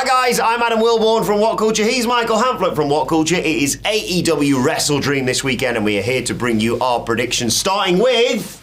Hi guys, I'm Adam Wilborn from What Culture. He's Michael Hamflett from What Culture. It is AEW WrestleDream this weekend and we are here to bring you our predictions, starting with...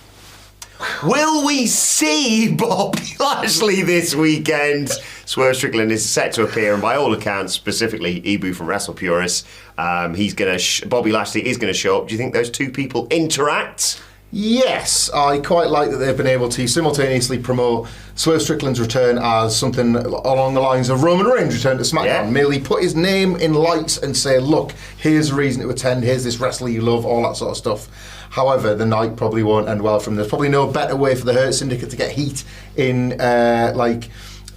Will we see Bobby Lashley this weekend? Swerve Strickland is set to appear, and by all accounts, specifically Ibu from Wrestle Purists, Bobby Lashley is going to show up. Do you think those two people interact? Yes, I quite like that they've been able to simultaneously promote Swerve Strickland's return as something along the lines of Roman Reigns' return to SmackDown. Yeah. Merely put his name in lights and say, look, here's a reason to attend, here's this wrestler you love, all that sort of stuff. However, the night probably won't end well for him. There's probably no better way for the Hurt Syndicate to get heat in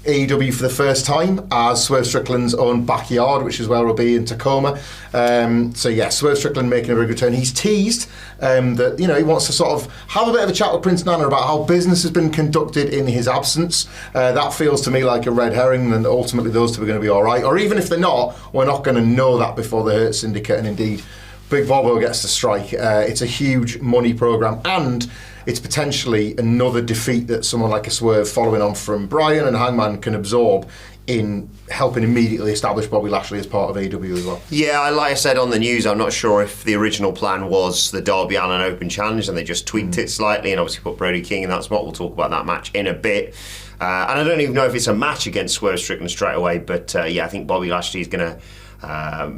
AEW for the first time as Swerve Strickland's own backyard, which is where we'll be in Tacoma. Swerve Strickland making a big return. He's teased that he wants to sort of have a bit of a chat with Prince Nana about how business has been conducted in his absence. That feels to me like a red herring, and ultimately those two are going to be all right. Or even if they're not, we're not going to know that before the Hurt Syndicate, and indeed Big Bobo gets to strike. It's a huge money programme, and it's potentially another defeat that someone like a Swerve following on from Bryan and Hangman can absorb in helping immediately establish Bobby Lashley as part of AEW as well. Yeah, like I said on the news, I'm not sure if the original plan was the Darby Allin Open Challenge and they just tweaked it slightly and obviously put Brody King in that spot. We'll talk about that match in a bit. And I don't even know if it's a match against Swerve Strickland straight away, but I think Bobby Lashley is going to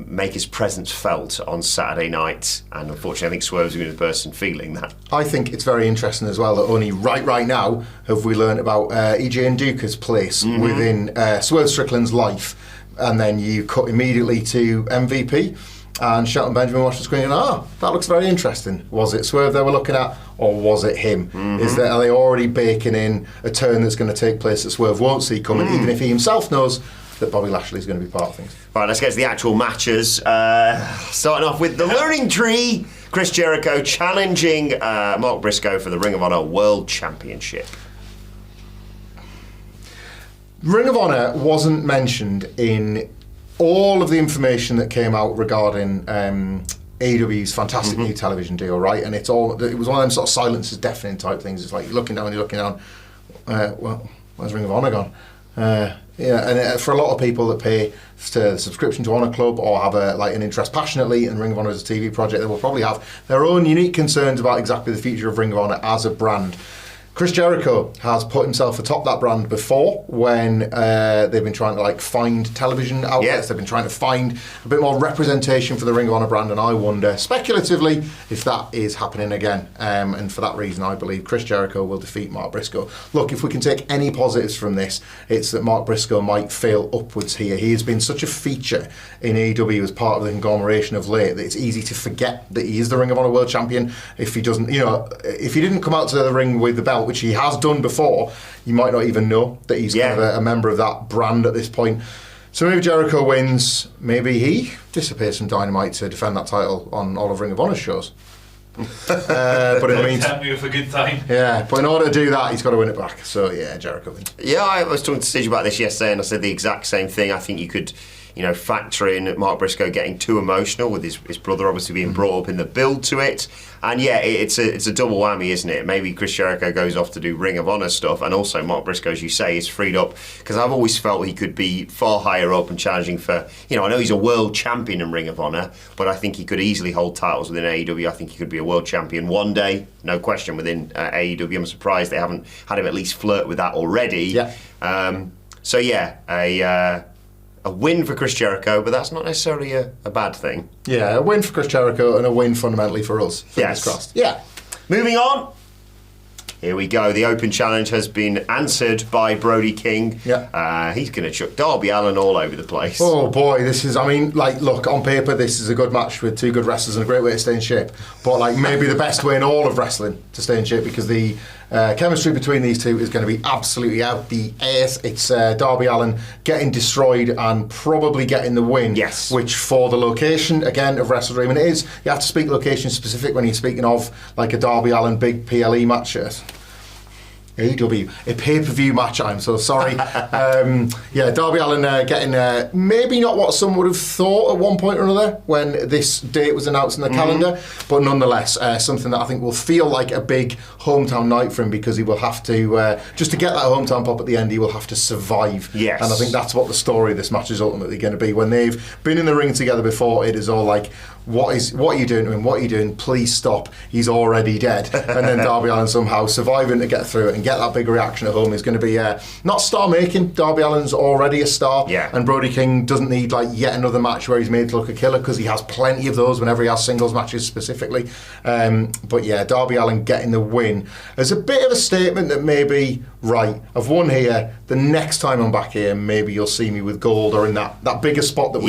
make his presence felt on Saturday night, and unfortunately I think Swerve's going to be the person feeling that. I think it's very interesting as well that only right now have we learned about EJ and Duca's place within Swerve Strickland's life, and then you cut immediately to MVP and Shelton Benjamin watched the screen and that looks very interesting. Was it Swerve they were looking at, or was it him? Are they already baking in a turn that's going to take place that Swerve won't see coming, even if he himself knows that Bobby Lashley is going to be part of things? Right, let's get to the actual matches. Starting off with the Learning Tree, Chris Jericho challenging Mark Briscoe for the Ring of Honor World Championship. Ring of Honor wasn't mentioned in all of the information that came out regarding AEW's fantastic new television deal, right? And it was one of them sort of silence is deafening type things. It's like you're looking down, well, where's Ring of Honor gone? And for a lot of people that pay to subscription to Honor Club or have an interest passionately in Ring of Honor as a TV project, they will probably have their own unique concerns about exactly the future of Ring of Honor as a brand. Chris Jericho has put himself atop that brand before when they've been trying to find television outlets. Yeah. They've been trying to find a bit more representation for the Ring of Honor brand, and I wonder, speculatively, if that is happening again. And for that reason, I believe Chris Jericho will defeat Mark Briscoe. Look, if we can take any positives from this, it's that Mark Briscoe might fail upwards here. He has been such a feature in AEW as part of the conglomeration of late that it's easy to forget that he is the Ring of Honor World Champion. If he doesn't, if he didn't come out to the ring with the belt, which he has done before, you might not even know that he's kind of a member of that brand at this point. So maybe Jericho wins, maybe he disappears from Dynamite to defend that title on all of Ring of Honor's shows. But in the meantime, for a good time. Yeah, but in order to do that, he's got to win it back. So yeah, Jericho wins. Yeah, I was talking to Steve about this yesterday, and I said the exact same thing. I think you could, factor in Mark Briscoe getting too emotional with his brother obviously being brought up in the build to it. And yeah, it's a double whammy, isn't it? Maybe Chris Jericho goes off to do Ring of Honor stuff, and also Mark Briscoe, as you say, is freed up, because I've always felt he could be far higher up and challenging for, I know he's a world champion in Ring of Honor, but I think he could easily hold titles within AEW. I think he could be a world champion one day, no question, within AEW. I'm surprised they haven't had him at least flirt with that already. Yeah. A win for Chris Jericho, but that's not necessarily a bad thing. Yeah, a win for Chris Jericho and a win fundamentally for us. Fingers crossed. Yeah. Moving on. Here we go. The Open Challenge has been answered by Brody King. Yeah. He's going to chuck Darby Allin all over the place. Oh boy, this is, look, on paper this is a good match with two good wrestlers and a great way to stay in shape. But maybe the best way in all of wrestling to stay in shape, because the chemistry between these two is going to be absolutely out the ass. It's Darby Allin getting destroyed and probably getting the win. Yes. Which for the location, again, of WrestleDream, and it is, you have to speak location specific when you're speaking of a Darby Allin big PLE match. AEW, a pay-per-view match. I'm so sorry. Darby Allin getting maybe not what some would have thought at one point or another when this date was announced in the calendar, but nonetheless something that I think will feel like a big hometown night for him, because he will have to, just to get that hometown pop at the end, he will have to survive. Yes. And I think that's what the story of this match is ultimately going to be. When they've been in the ring together before, it is all like, what are you doing to him? What are you doing? Please stop. He's already dead. And then Darby Allin somehow surviving to get through it and get that big reaction at home is going to be not star making. Darby Allin's already a star. Yeah. And Brody King doesn't need like yet another match where he's made to look a killer, because he has plenty of those whenever he has singles matches specifically. But yeah, Darby Allin getting the win as a bit of a statement that maybe, right, I've won here, the next time I'm back here maybe you'll see me with gold, or in that bigger spot that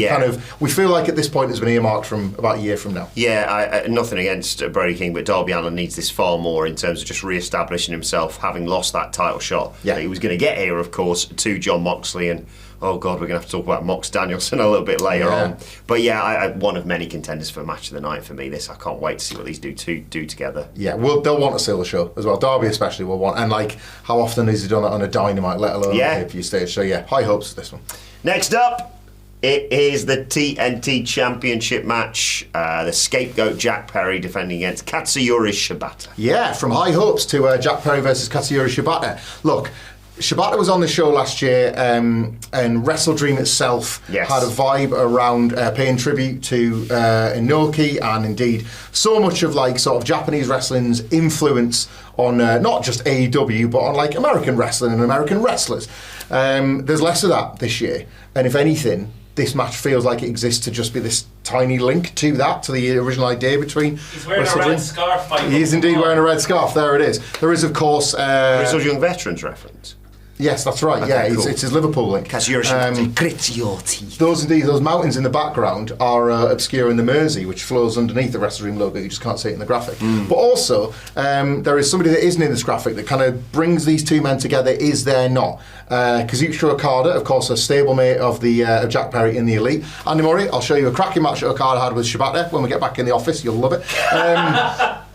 we feel like at this point has been earmarked from about a year from now. Yeah, nothing against Brody King, but Darby Allin needs this far more in terms of just re-establishing himself, having lost that title shot that he was going to get here, of course, to John Moxley. And oh god, we're going to have to talk about Mox Danielson a little bit later on. But yeah, one of many contenders for match of the night for me. This, I can't wait to see what these do together. Yeah, well, they'll want to steal the show as well. Darby especially will want, and like, how often has he done that on a Dynamite, let alone on a pay-per-view stage? So yeah, high hopes for this one. Next up, it is the TNT Championship match. The scapegoat Jack Perry defending against Katsuyori Shibata. Yeah, from high hopes to Jack Perry versus Katsuyori Shibata. Look, Shibata was on the show last year, and WrestleDream itself had a vibe around paying tribute to Inoki, and indeed so much of like sort of Japanese wrestling's influence on not just AEW but on like American wrestling and American wrestlers. There's less of that this year, and if anything, this match feels like it exists to just be this tiny link to that, to the original idea between He's wearing a red scarf. He is indeed wearing a red scarf. There it is. There is, of course, Grizzled Young Veterans reference. Yes, that's right. Okay, cool. It's his Liverpool link. Those mountains in the background are obscure in the Mersey, which flows underneath the WrestleDream logo. You just can't see it in the graphic. But also, there is somebody that isn't in this graphic that kind of brings these two men together. Is there not? Kazuchika Okada, of course, a stablemate of the of Jack Perry in the Elite. Andy Murray, I'll show you a cracking match that Okada had with Shibata when we get back in the office. You'll love it.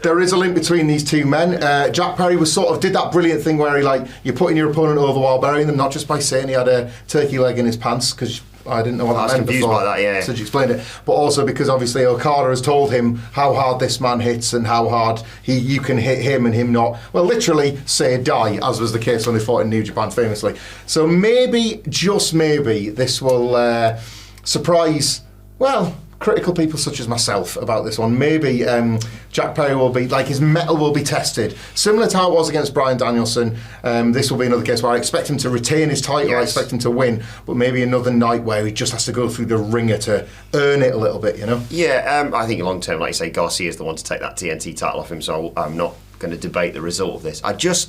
There is a link between these two men. Jack Perry did that brilliant thing where you're putting your opponent over while burying them, not just by saying he had a turkey leg in his pants, because I didn't know what that meant before. By that, yeah. So you explained it. But also because obviously Okada has told him how hard this man hits and how hard you can hit him and him not, well, literally say die, as was the case when they fought in New Japan famously. So maybe, just maybe, this will surprise, well, critical people such as myself about this one. Maybe Jack Perry will be, his mettle will be tested. Similar to how it was against Bryan Danielson, this will be another case where I expect him to retain his title, I expect him to win, but maybe another night where he just has to go through the ringer to earn it a little bit, you know? Yeah, I think long term, like you say, Garcia is the one to take that TNT title off him, so I'm not going to debate the result of this.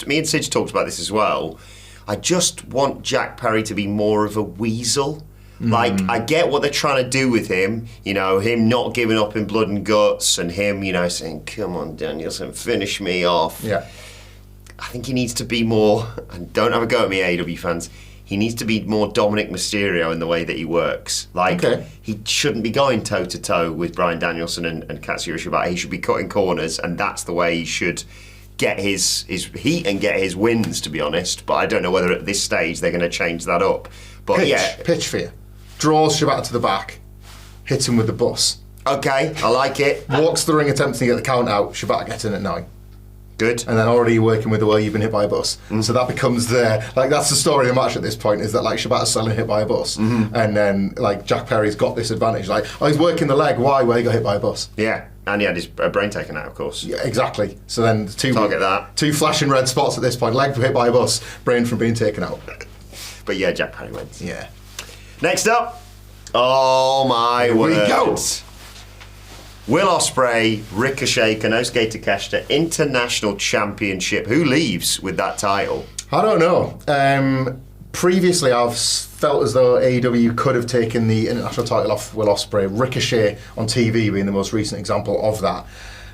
me and Sidge talked about this as well, I just want Jack Perry to be more of a weasel. I get what they're trying to do with him, him not giving up in blood and guts, and him, saying, come on, Danielson, finish me off. Yeah. I think he needs to be more, and don't have a go at me, AEW fans, he needs to be more Dominic Mysterio in the way that he works. He shouldn't be going toe-to-toe with Bryan Danielson and Katsuyori Shibata. He should be cutting corners, and that's the way he should get his heat and get his wins, to be honest. But I don't know whether at this stage they're going to change that up. But pitch for you. Draws Shibata to the back, hits him with the bus. Okay, I like it. Walks the ring, attempting to get the count out. Shibata gets in at 9. Good. And then already working with the way you've been hit by a bus. So that becomes that's the story of the match at this point, is that Shibata's selling hit by a bus. And then Jack Perry's got this advantage. He's working the leg. Why? Well, he got hit by a bus. Yeah. And he had his brain taken out, of course. Yeah, exactly. So then two flashing red spots at this point. Leg hit by a bus, brain from being taken out. But yeah, Jack Perry wins. Yeah. Next up, oh my word. Here we go. Will Ospre, Ricochet, Konosuke Takeshita, International Championship. Who leaves with that title? I don't know. Previously, I've felt as though AEW could have taken the international title off Will Ospreay. Ricochet on TV being the most recent example of that.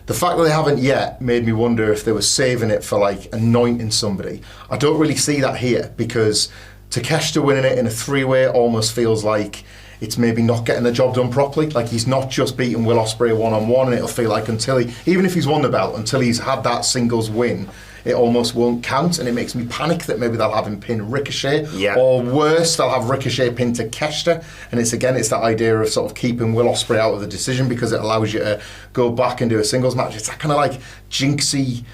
The fact that they haven't yet made me wonder if they were saving it for anointing somebody. I don't really see that here, because Takeshita winning it in a 3-way almost feels like it's maybe not getting the job done properly. He's not just beating Will Ospreay one-on-one, and it'll feel like even if he's won the belt, until he's had that singles win, it almost won't count, and it makes me panic that maybe they'll have him pin Ricochet, Yeah. or worse, they'll have Ricochet pin Takeshita, and it's that idea of sort of keeping Will Ospreay out of the decision because it allows you to go back and do a singles match. It's that kind of like jinxy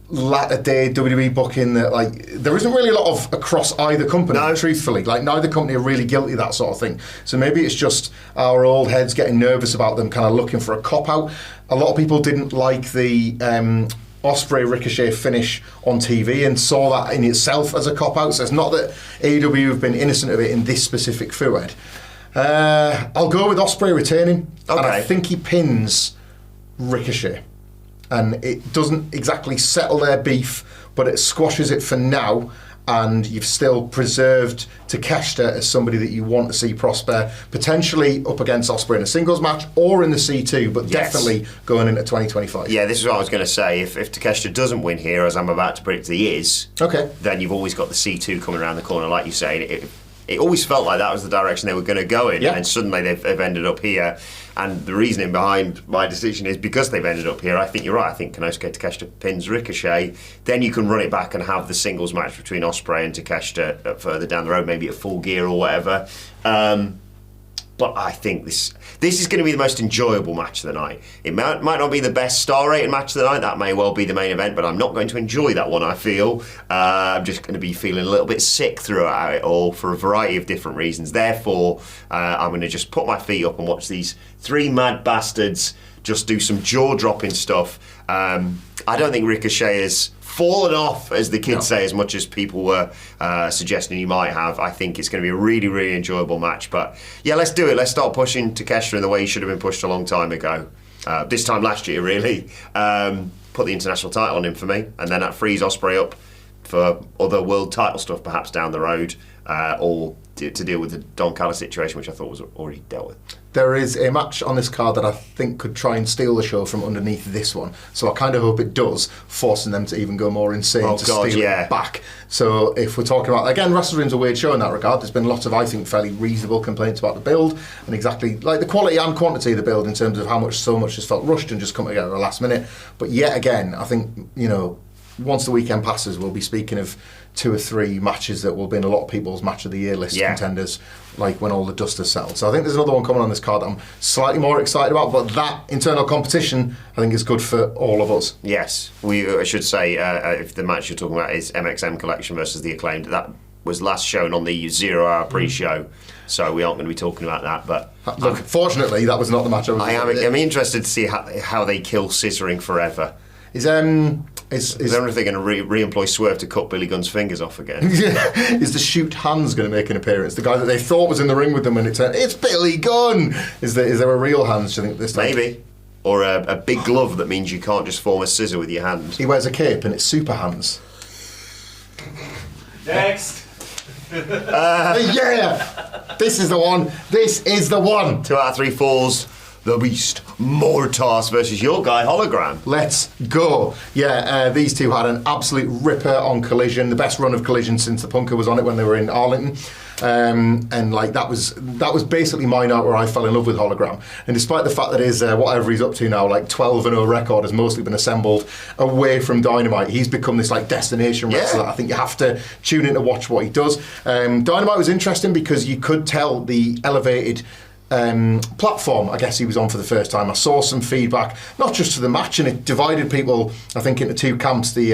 latter day WWE booking that like there isn't really a lot of across either company. No. Truthfully, like neither company are really guilty of that sort of thing. So maybe it's just our old heads getting nervous about them, kind of looking for a cop out. A lot of people didn't like the Ospreay Ricochet finish on TV and saw that in itself as a cop out. So it's not that AEW have been innocent of it in this specific feud. I'll go with Ospreay retaining, and I think he pins Ricochet. And it doesn't exactly settle their beef, but it squashes it for now, and you've still preserved Takeshita as somebody that you want to see prosper, potentially up against Ospreay in a singles match or in the C2, but definitely going into 2025. Yeah, this is what I was going to say. If Takeshita doesn't win here, as I'm about to predict he is, then you've always got the C2 coming around the corner, like you say. It always felt like that was the direction they were going to go in, and suddenly they've ended up here. And the reasoning behind my decision is because they've ended up here. I think you're right. I think Konosuke Takeshita pins Ricochet. Then you can run it back and have the singles match between Ospreay and Takeshita further down the road, maybe at Full Gear or whatever. But I think this is going to be the most enjoyable match of the night. It might not be the best star-rated match of the night. That may well be the main event, but I'm not going to enjoy that one, I feel. I'm just going to be feeling a little bit sick throughout it all for a variety of different reasons. Therefore, I'm going to just put my feet up and watch these three mad bastards just do some jaw-dropping stuff. I don't think Ricochet has fallen off, as the kids say, as much as people were suggesting he might have. I think it's going to be a really, really enjoyable match. But yeah, let's do it. Let's start pushing Takeshita in the way he should have been pushed a long time ago. This time last year, really. Put the international title on him for me, and then that frees Ospreay up for other world title stuff perhaps down the road, or to deal with the Don Callis situation, which I thought was already dealt with. There is a match on this card that I think could try and steal the show from underneath this one. So I kind of hope it does, forcing them to even go more insane steal it back. So if we're talking about, again, WrestleDream's a weird show in that regard. There's been lots of, I think, fairly reasonable complaints about the build and exactly like the quality and quantity of the build in terms of how much so much has felt rushed and just come together at the last minute. But yet again, I think, once the weekend passes, we'll be speaking of 2 or 3 matches that will be in a lot of people's match of the year list contenders, like when all the dust has settled. So I think there's another one coming on this card that I'm slightly more excited about, but that internal competition I think is good for all of us. Yes, I should say, if the match you're talking about is MXM Collection versus the Acclaimed, that was last shown on the 0 hour pre-show, so we aren't going to be talking about that. But look, fortunately, that was not the match I was. I'm interested to see how they kill Scissoring forever. I don't know if they're going to re-employ Swerve to cut Billy Gunn's fingers off again. Is the Shoot Hands going to make an appearance? The guy that they thought was in the ring with them when it turned, it's Billy Gunn! Is there a real Hands, do you think, this time? Maybe. Or a big glove that means you can't just form a scissor with your hand. He wears a cape and it's Super Hands. Next! Yeah! This is the one! This is the one! 2 out of 3 falls. The Beast, Mortos versus your guy, Hologram. Let's go. Yeah, these two had an absolute ripper on Collision, the best run of Collision since the Punker was on it when they were in Arlington. And like that was basically my night where I fell in love with Hologram. And despite the fact that his whatever he's up to now, like 12-0 record has mostly been assembled away from Dynamite, he's become this like destination wrestler. I think you have to tune in to watch what he does. Dynamite was interesting because you could tell the elevated platform I guess he was on for the first time. I saw some feedback, not just to the match, and it divided people I think into 2 camps, the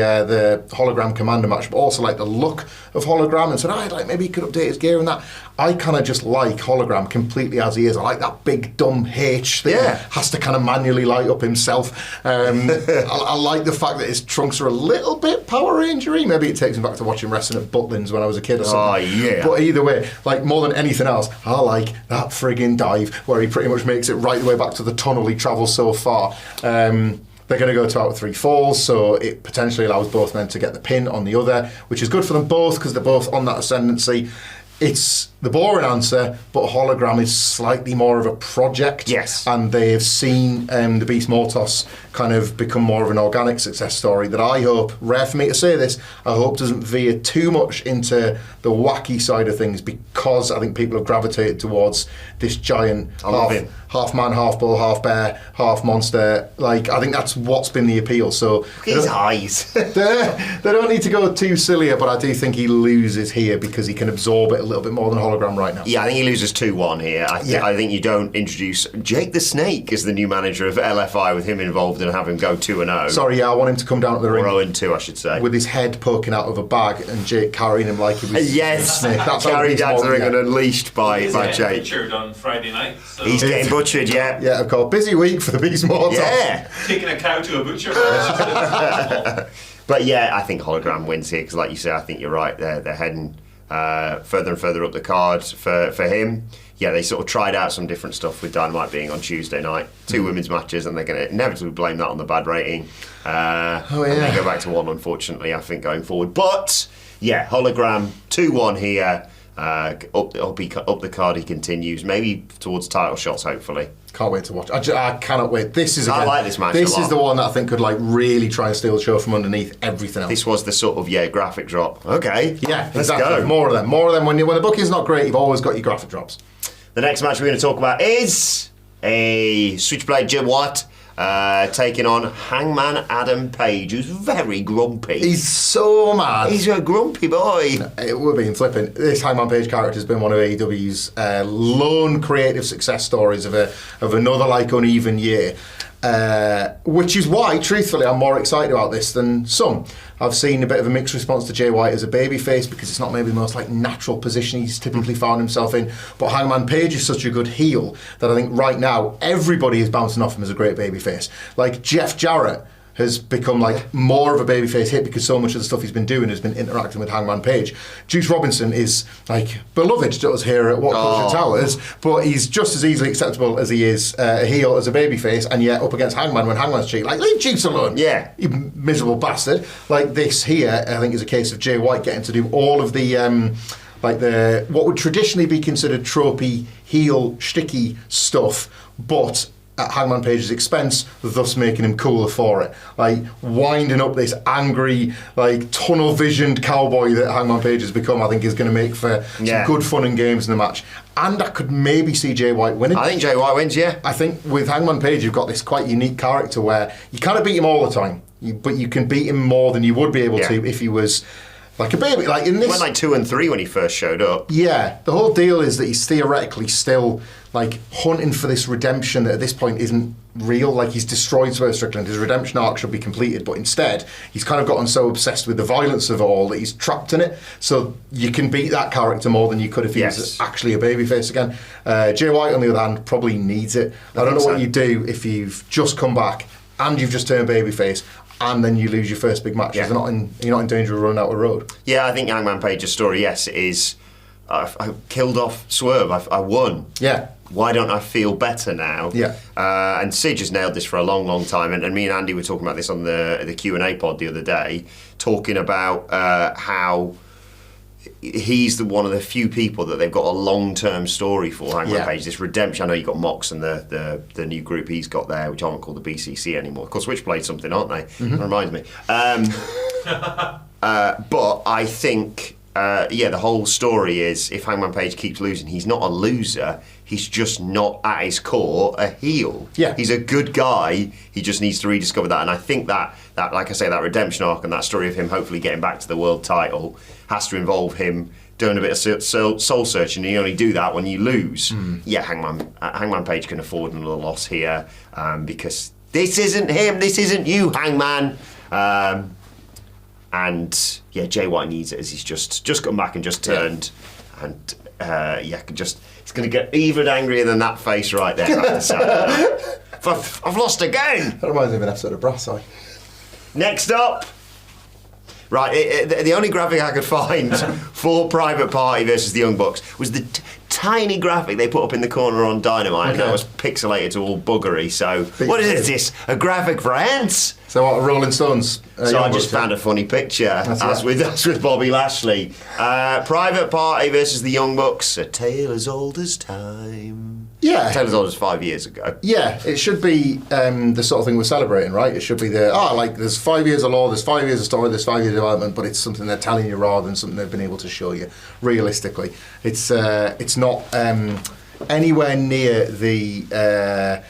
Hologram Commander match, but also like the look of Hologram, and said like maybe he could update his gear and that. I kind of just like Hologram completely as he is. I like that big dumb H that has to kind of manually light up himself. I like the fact that his trunks are a little bit Power Ranger-y. Maybe it takes me back to watching wrestling at Butlins when I was a kid or something. Oh yeah. But either way, like more than anything else, I like that friggin' dive where he pretty much makes it right the way back to the tunnel he travels so far. They're going to go 2 out of 3 falls, so it potentially allows both men to get the pin on the other, which is good for them both because they're both on that ascendancy. it's the boring answer, but Hologram is slightly more of a project. Yes. And they have seen the Beast Mortos kind of become more of an organic success story that I hope, rare for me to say this, I hope doesn't veer too much into the wacky side of things, because I think people have gravitated towards this giant half man, half bull, half bear, half monster. Like, I think that's what's been the appeal. So his eyes. they don't need to go too silly, but I do think he loses here because he can absorb it a little bit more than Hologram right now. Yeah, I think he loses 2-1 here. I think you don't introduce Jake the Snake as the new manager of LFI with him involved and have him go 2-0. Sorry, I want him to come down to the ring. Or 0-2, I should say. With his head poking out of a bag and Jake carrying him like he was a snake. That's carried down to the ring and unleashed by Jake. Butchered on Friday night. So. He's getting butchered, yeah. Yeah, of course. Busy week for the Beast Mortos. Yeah. Taking a cow to a butcher. But yeah, I think Hologram wins here because, like you say, I think you're right. They're heading further and further up the card for him. Yeah, they sort of tried out some different stuff with Dynamite being on Tuesday night. 2 women's matches, and they're going to inevitably blame that on the bad rating. And they go back to 1, unfortunately, I think, going forward. But yeah, Hologram 2-1 here. Up the card he continues, maybe towards title shots, hopefully. Can't wait to watch. I cannot wait. I like this match. This is the one that I think could like really try and steal the show from underneath everything else. This was the sort of graphic drop. Okay, yeah, let's exactly. go. More of them. When the booking's not great, you've always got your graphic drops. The next match we're going to talk about is a Switchblade Jim Watt taking on Hangman Adam Page, who's very grumpy. He's so mad. He's a grumpy boy. We're being flippant. This Hangman Page character has been one of AEW's lone creative success stories of another like uneven year. Which is why, truthfully, I'm more excited about this than some. I've seen a bit of a mixed response to Jay White as a babyface because it's not maybe the most like natural position he's typically found himself in. But Hangman Page is such a good heel that I think right now everybody is bouncing off him as a great babyface. Like Jeff Jarrett has become like more of a babyface hit because so much of the stuff he's been doing has been interacting with Hangman Page. Juice Robinson is like beloved to us here at What Culture Towers, but he's just as easily acceptable as he is a heel as a babyface, and yet up against Hangman when Hangman's cheating, like leave Juice alone, yeah, you miserable bastard. Like this here, I think is a case of Jay White getting to do all of the what would traditionally be considered tropey heel shticky stuff, but at Hangman Page's expense, thus making him cooler for it. Like winding up this angry, like tunnel-visioned cowboy that Hangman Page has become, I think is going to make for some good fun and games in the match. And I could maybe see Jay White winning. I think Jay White wins, yeah. I think with Hangman Page, you've got this quite unique character where you can't beat him all the time, but you can beat him more than you would be able to if he was like a baby. Like in this, he went like 2-3 when he first showed up. Yeah, the whole deal is that he's theoretically still like hunting for this redemption that at this point isn't real. Like he's destroyed Swerve Strickland, his redemption arc should be completed, but instead he's kind of gotten so obsessed with the violence of it all that he's trapped in it. So you can beat that character more than you could if he was actually a babyface again. Jay White, on the other hand, probably needs it. I don't know what you do if you've just come back and you've just turned babyface and then you lose your first big match. You're not in danger of running out the road. Yeah, I think Hangman Page's story, is I killed off Swerve. I won. Yeah. Why don't I feel better now? Yeah. And Sid has nailed this for a long, long time. And me and Andy were talking about this on the Q&A pod the other day, talking about how he's one of the few people that they've got a long-term story for, Hangman Page, this redemption. I know you've got Mox and the new group he's got there, which aren't called the BCC anymore. Of course, Switchblade something, aren't they? Mm-hmm. That reminds me. But I think, the whole story is if Hangman Page keeps losing, he's not a loser. He's just not, at his core, a heel. Yeah. He's a good guy. He just needs to rediscover that. And I think that like I say, that redemption arc and that story of him hopefully getting back to the world title has to involve him doing a bit of soul searching. And you only do that when you lose. Yeah, Hangman Page can afford another loss here because this isn't him. This isn't you, Hangman. And Jay White needs it as he's just come back and just turned. Yeah. And it's going to get even angrier than that face right there. I have to say. I've lost again. That reminds me of an episode of Brass Eye. Next up. Right, the only graphic I could find for Private Party versus the Young Bucks was the tiny graphic they put up in the corner on Dynamite, and that was pixelated to all buggery. So, what is this? A graphic for ants? So what, Rolling Stones? So I just found a funny picture, as with Bobby Lashley. Private Party versus the Young Bucks, a tale as old as time. Yeah. A tale as old as 5 years ago. Yeah, it should be the sort of thing we're celebrating, right? It should be there's 5 years of law, there's 5 years of story, there's 5 years of development, but it's something they're telling you rather than something they've been able to show you realistically. It's not anywhere near the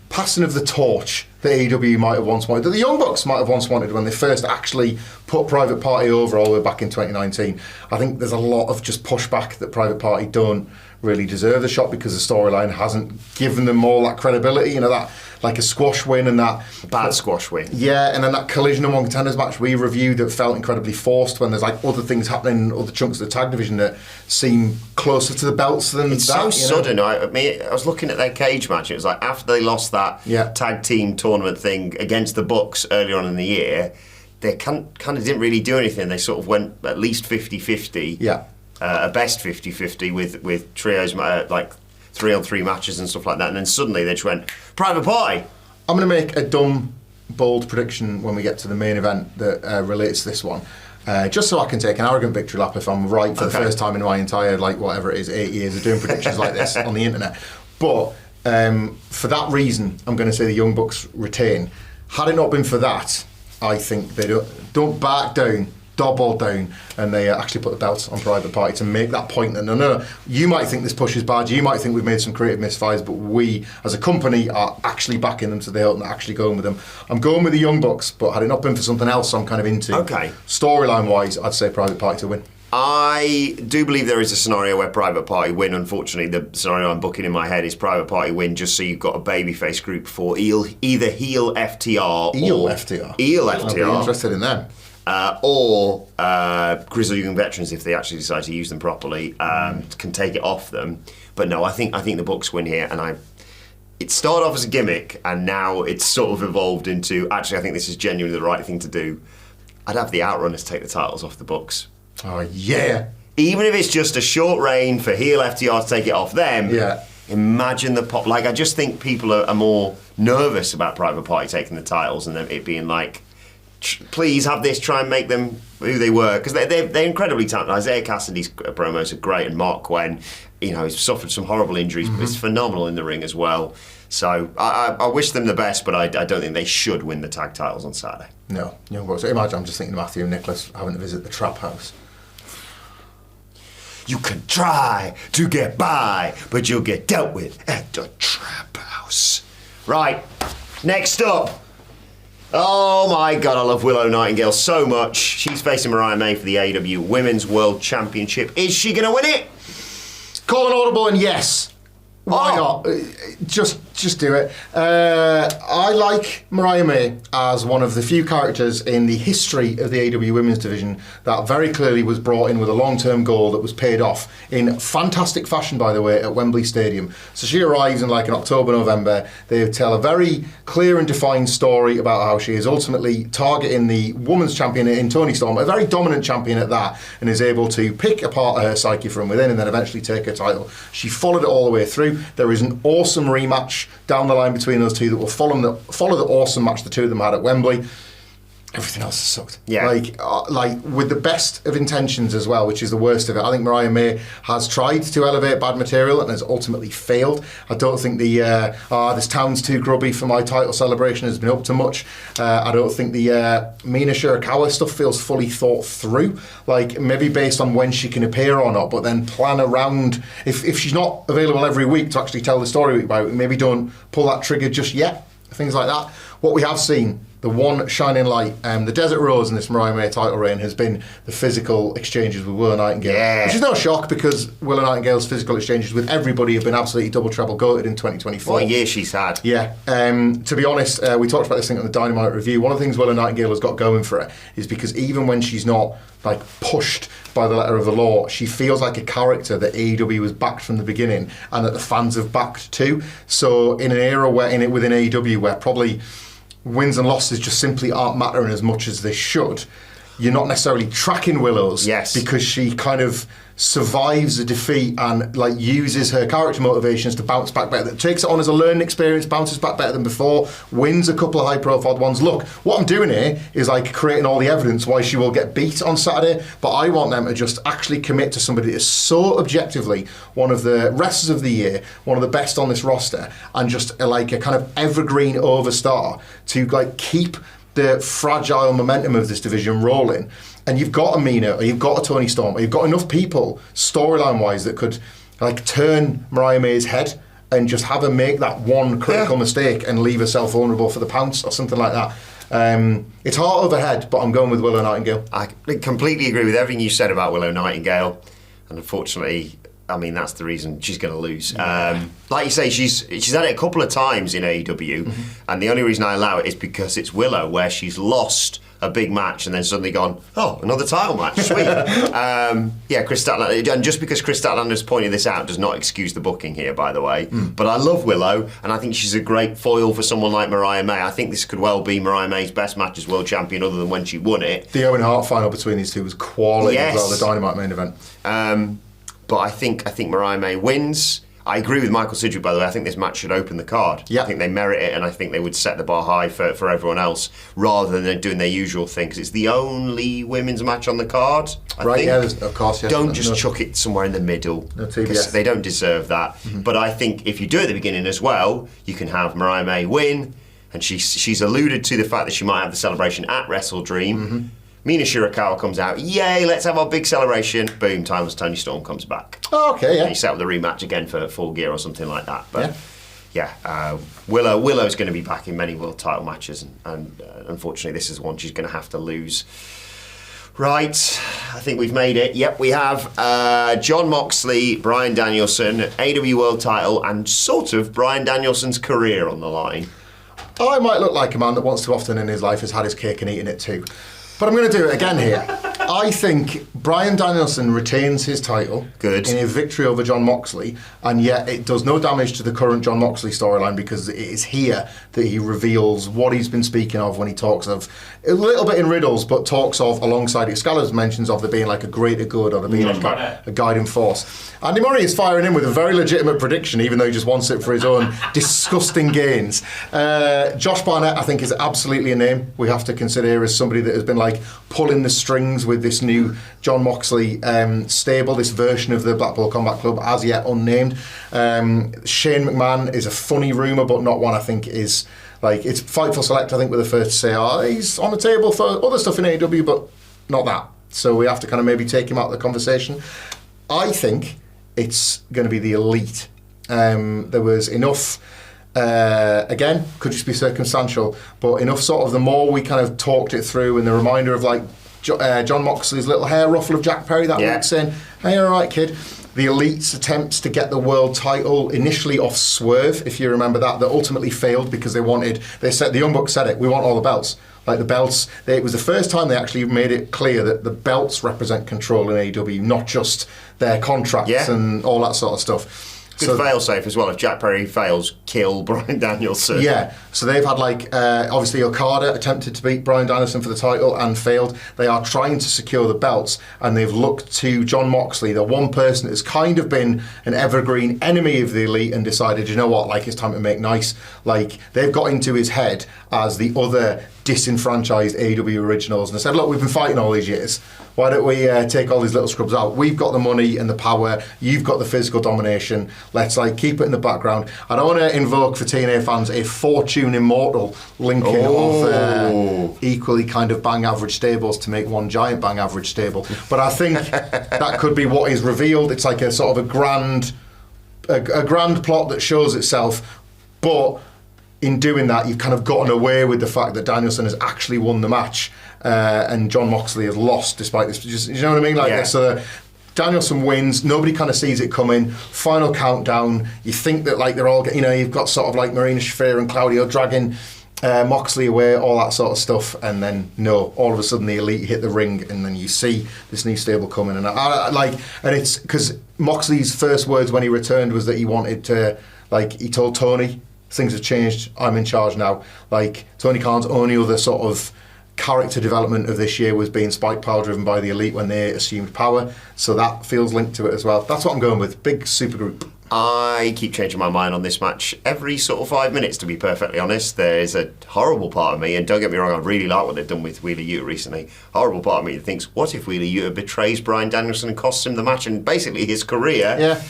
passing of the torch that AEW might have once wanted, that the Young Bucks might have once wanted when they first actually put Private Party over all the way back in 2019. I think there's a lot of just pushback that Private Party don't really deserve the shot because the storyline hasn't given them all that credibility, that like a squash win and that bad squash win. Yeah, and then that Collision among Contenders match we reviewed that felt incredibly forced when there's like other things happening in other chunks of the tag division that seem closer to the belts than it's that. It's so sudden. I was looking at their cage match. It was like after they lost that tag team tournament thing against the Bucks earlier on in the year, they kind of didn't really do anything. They sort of went at least 50-50. Yeah. A best 50-50 with trios, like 3-on-3 matches and stuff like that, and then suddenly they just went Private Party. I'm going to make a dumb, bold prediction when we get to the main event that relates to this one, just so I can take an arrogant victory lap if I'm right for the first time in my entire 8 years of doing predictions like this on the internet. But for that reason, I'm going to say the Young Bucks retain. Had it not been for that, I think they don't back down. Double down, and they actually put the belts on Private Party to make that point that no, you might think this push is bad, you might think we've made some creative misfires, but we as a company are actually backing them to the hilt and actually going with them. I'm going with the Young Bucks, but had it not been for something else I'm kind of into, storyline wise, I'd say Private Party to win. I do believe there is a scenario where Private Party win. Unfortunately, the scenario I'm booking in my head is Private Party win just so you've got a babyface group for either heel FTR Eel or FTR. Eel FTR. I'd be interested in them. Or Grizzled Young Veterans, if they actually decide to use them properly, can take it off them. But no, I think the Bucks win here, and it started off as a gimmick, and now it's sort of evolved into actually I think this is genuinely the right thing to do. I'd have the Outrunners take the titles off the Bucks. Oh yeah! Even if it's just a short reign for heel FTR to take it off them. Yeah. Imagine the pop. I just think people are more nervous about Private Party taking the titles and then it being like, please have this, try and make them who they were, because they're incredibly talented. Isaiah Cassidy's promos are great, and Mark Quen, he's suffered some horrible injuries, but he's phenomenal in the ring as well. So I wish them the best, but I don't think they should win the tag titles on Saturday. No, Young Bucks. Imagine, I'm just thinking of Matthew and Nicholas having to visit the Trap House. You can try to get by, but you'll get dealt with at the Trap House. Right, next up. Oh my God, I love Willow Nightingale so much. She's facing Mariah May for the AEW Women's World Championship. Is she going to win it? Call an audible and yes. Why not? Just do it. I like Mariah May as one of the few characters in the history of the AEW Women's Division that very clearly was brought in with a long-term goal that was paid off in fantastic fashion, by the way, at Wembley Stadium. So she arrives in in October, November. They tell a very clear and defined story about how she is ultimately targeting the women's champion in Toni Storm, a very dominant champion at that, and is able to pick apart her psyche from within and then eventually take her title. She followed it all the way through. There is an awesome rematch down the line between those two that will follow the awesome match the two of them had at Wembley. Everything else has sucked. Yeah. With the best of intentions as well, which is the worst of it. I think Mariah May has tried to elevate bad material and has ultimately failed. I don't think this town's too grubby for my title celebration has been up to much. I don't think the Mina Shirakawa stuff feels fully thought through. Maybe based on when she can appear or not, but then plan around if she's not available every week to actually tell the story about it, maybe don't pull that trigger just yet. Things like that. What we have seen, the one shining light, the Desert Rose in this Mariah May title reign has been the physical exchanges with Willow Nightingale. Yeah. Which is no shock because Willow Nightingale's physical exchanges with everybody have been absolutely double treble goated in 2024. What a year she's had. Yeah. To be honest, we talked about this thing on the Dynamite review. One of the things Willow Nightingale has got going for her is because even when she's not pushed by the letter of the law, she feels like a character that AEW was backed from the beginning and that the fans have backed too. So in an era within AEW where probably wins and losses just simply aren't mattering as much as they should, you're not necessarily tracking Willow's. Yes. Because she kind of survives a defeat and like uses her character motivations to bounce back better. Takes it on as a learning experience, bounces back better than before, wins a couple of high-profile ones. Look, what I'm doing here is like creating all the evidence why she will get beat on Saturday, but I want them to just actually commit to somebody that is so objectively one of the wrestlers of the year, one of the best on this roster, and just like a kind of evergreen overstar to like keep the fragile momentum of this division rolling. And you've got a Mina, or you've got a Tony Storm, or you've got enough people, storyline-wise, that could like turn Mariah May's head and just have her make that one critical mistake and leave herself vulnerable for the pounce or something like that. It's heart over head, but I'm going with Willow Nightingale. I completely agree with everything you said about Willow Nightingale, and unfortunately, I mean, that's the reason she's going to lose. Like you say, she's had it a couple of times in AEW, and the only reason I allow it is because it's Willow, where she's lost a big match and then suddenly gone, oh, another title match, sweet. Chris Statlander, and just because Chris Statlander's pointed this out does not excuse the booking here, by the way. But I love Willow, and I think she's a great foil for someone like Mariah May. I think this could well be Mariah May's best match as world champion, other than when she won it. The Owen Hart final between these two was quality as well, the Dynamite main event. But I think Mariah May wins. I agree with Michael Sidgwick, by the way. I think this match should open the card. I think they merit it, and I think they would set the bar high for everyone else, rather than doing their usual thing, because it's the only women's match on the card. I think. Of course, yeah. Don't just chuck it somewhere in the middle, because they don't deserve that. But I think if you do it at the beginning as well, you can have Mariah May win, and she's alluded to the fact that she might have the celebration at WrestleDream. Mina Shirakawa comes out, yay, let's have our big celebration. Boom, Tony Storm comes back. Oh, okay, yeah. And you set up the rematch again for Full Gear or something like that. But Willow's going to be back in many world title matches, and unfortunately this is one she's going to have to lose. Right, I think we've made it. Yep, we have Jon Moxley, Bryan Danielson, AEW world title, and sort of Bryan Danielson's career on the line. I might look like a man that once too often in his life has had his cake and eaten it too. But I'm going to do it again here. I think Bryan Danielson retains his title in a victory over Jon Moxley, and yet it does no damage to the current Jon Moxley storyline, because it is here that he reveals what he's been speaking of when he talks of, a little bit in riddles, but talks of, alongside Excalibur's mentions of there being like a greater good, or there being a guiding force. Andy Murray is firing in with a very legitimate prediction, even though he just wants it for his own disgusting gains. Josh Barnett, I think, is absolutely a name we have to consider here as somebody that has been like pulling the strings with this new Jon Moxley stable, this version of the Blackpool Combat Club, as yet unnamed. Shane McMahon is a funny rumour, but not one I think is like, it's Fightful Select, I think, were the first to say, oh, he's on the table for other stuff in AEW, but not that. So we have to kind of maybe take him out of the conversation. I think it's going to be the Elite. There was enough, again, could just be circumstantial, but enough sort of, the more we kind of talked it through, and the reminder of like Jon Moxley's little hair ruffle of Jack Perry that week saying, hey, all right, kid. The Elite's attempts to get the world title initially off Swerve, if you remember that ultimately failed because they said, the Young Bucks said it, we want all the belts. Like the belts, it was the first time they actually made it clear that the belts represent control in AEW, not just their contracts and all that sort of stuff. Good fail-safe as well. If Jack Perry fails, kill Bryan Danielson. Yeah, so they've had like, obviously Okada attempted to beat Bryan Danielson for the title and failed. They are trying to secure the belts, and they've looked to Jon Moxley, the one person that has kind of been an evergreen enemy of the Elite, and decided, you know what, like, it's time to make nice. Like, they've got into his head as the other disenfranchised AEW originals, and they said, look, we've been fighting all these years. Why don't we take all these little scrubs out? We've got the money and the power. You've got the physical domination. Let's like keep it in the background. I don't want to invoke for TNA fans a Fortune Immortal linking of equally kind of bang average stables to make one giant bang average stable. But I think that could be what is revealed. It's like a sort of a grand plot that shows itself, but in doing that, you've kind of gotten away with the fact that Danielson has actually won the match, and Jon Moxley has lost despite this. You know what I mean? Like, so Danielson wins. Nobody kind of sees it coming. Final countdown. You think that like they're all, you've got sort of like Marina Shafir and Claudio dragging Moxley away, all that sort of stuff, and then no, all of a sudden the Elite hit the ring, and then you see this new stable coming, and and it's because Moxley's first words when he returned was that he wanted to, like, he told Tony, things have changed, I'm in charge now. Like, Tony Khan's only other sort of character development of this year was being spike power driven by the Elite when they assumed power. So that feels linked to it as well. That's what I'm going with. Big super group. I keep changing my mind on this match every sort of 5 minutes, to be perfectly honest. There's a horrible part of me, and don't get me wrong, I really like what they've done with Wheeler Yuta recently. Horrible part of me that thinks, what if Wheeler Yuta betrays Bryan Danielson and costs him the match and basically his career? Yeah.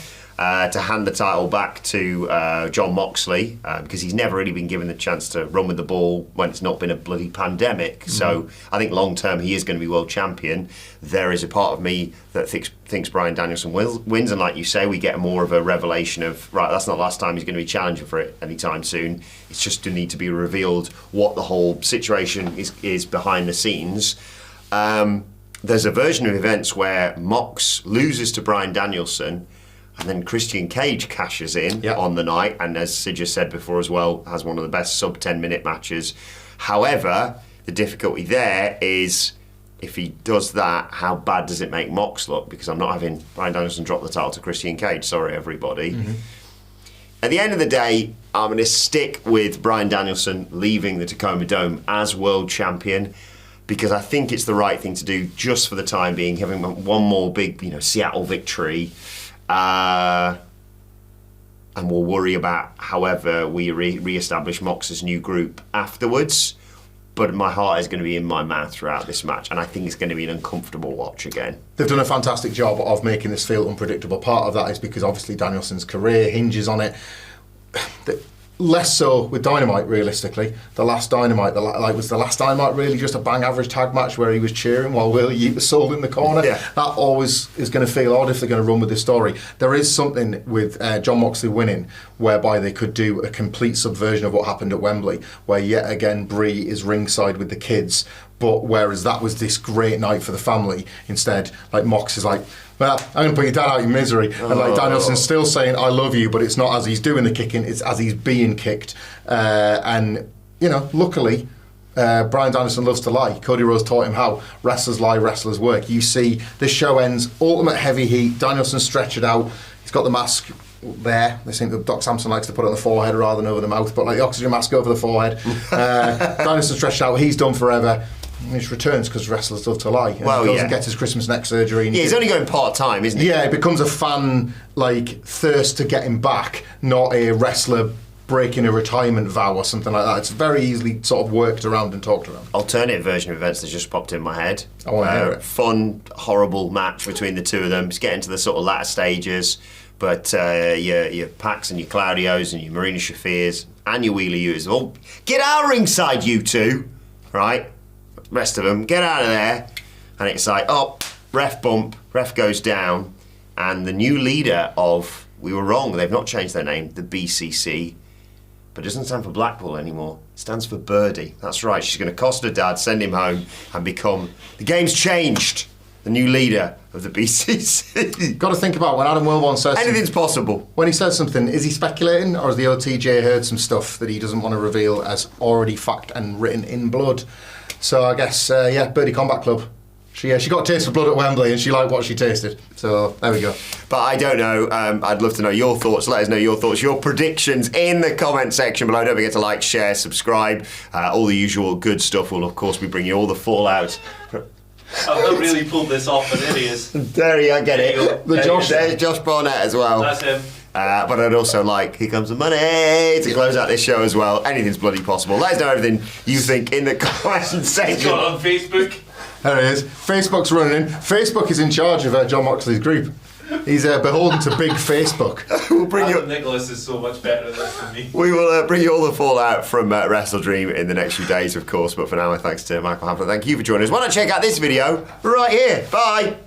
To hand the title back to Jon Moxley, because he's never really been given the chance to run with the ball when it's not been a bloody pandemic. So I think long term he is going to be world champion. There is a part of me that thinks Bryan Danielson wins, and like you say, we get more of a revelation of, right, that's not the last time he's going to be challenging for it anytime soon. It's just to need to be revealed what the whole situation is behind the scenes. There's a version of events where Mox loses to Bryan Danielson, and then Christian Cage cashes in on the night, and as Sid just said before as well, has one of the best sub 10-minute matches. However, the difficulty there is, if he does that, how bad does it make Mox look? Because I'm not having Bryan Danielson drop the title to Christian Cage. Sorry, everybody. At the end of the day, I'm going to stick with Bryan Danielson leaving the Tacoma Dome as world champion, because I think it's the right thing to do just for the time being, having one more big, Seattle victory. And we'll worry about however we re-establish Mox's new group afterwards. But my heart is going to be in my mouth throughout this match, and I think it's going to be an uncomfortable watch again. They've done a fantastic job of making this feel unpredictable. Part of that is because obviously Danielson's career hinges on it. Less so with Dynamite, realistically. The last Dynamite, was the last Dynamite really just a bang average tag match where he was cheering while Will Yeat was sold in the corner? Yeah. That always is going to feel odd if they're going to run with this story. There is something with Jon Moxley winning whereby they could do a complete subversion of what happened at Wembley, where yet again Brie is ringside with the kids, but whereas that was this great night for the family, instead, Mox is like, well, I'm going to put your dad out of your misery. And Danielson's still saying, I love you, but it's not as he's doing the kicking, it's as he's being kicked. Luckily, Bryan Danielson loves to lie. Cody Rhodes taught him how. Wrestlers lie, wrestlers work. You see, this show ends, ultimate heavy heat, Danielson stretched out, he's got the mask there. They think that Doc Samson likes to put it on the forehead rather than over the mouth, but the oxygen mask over the forehead. Danielson stretched out, he's done forever. He just returns because wrestlers love to lie. And he goes and gets his Christmas neck surgery. And he's only going part-time, isn't he? Yeah, it becomes a fan, thirst to get him back, not a wrestler breaking a retirement vow or something like that. It's very easily sort of worked around and talked around. Alternative version of events that just popped in my head. I want to hear it. Fun, horrible match between the two of them. It's getting to the sort of latter stages, but your Pacs and your Claudios and your Marina Shafirs and your Wheeler Yutas all get out ringside, you two, right? Rest of them, get out of there. And it's like, ref bump, ref goes down, and the new leader of, we were wrong, they've not changed their name, the BCC, but it doesn't stand for Blackpool anymore, it stands for Birdie. That's right, she's going to cost her dad, send him home, and become, the game's changed, the new leader of the BCC. Got to think about when Adam Wilborn says anything's possible. When he says something, is he speculating, or has the OTJ heard some stuff that he doesn't want to reveal as already fact and written in blood? So I guess, Birdie Combat Club. She got a taste of blood at Wembley and she liked what she tasted. So there we go. But I don't know. I'd love to know your thoughts. Let us know your thoughts, your predictions in the comment section below. Don't forget to like, share, subscribe. All the usual good stuff. We'll, of course, be bringing you all the fallout. I've not really pulled this off, but there he is. There you go, get it. There's Josh Barnett as well. That's him. But I'd also like, here comes the money, to close out this show as well. Anything's bloody possible. Let us know everything you think in the comment section. He's got on Facebook. There it is. Facebook's running. Facebook is in charge of Jon Moxley's group. He's beholden to big Facebook. We'll bring Adam Nicholas is so much better at this than me. We will bring you all the fallout from WrestleDream in the next few days, of course. But for now, thanks to Michael Hamflett. Thank you for joining us. Why not check out this video right here? Bye.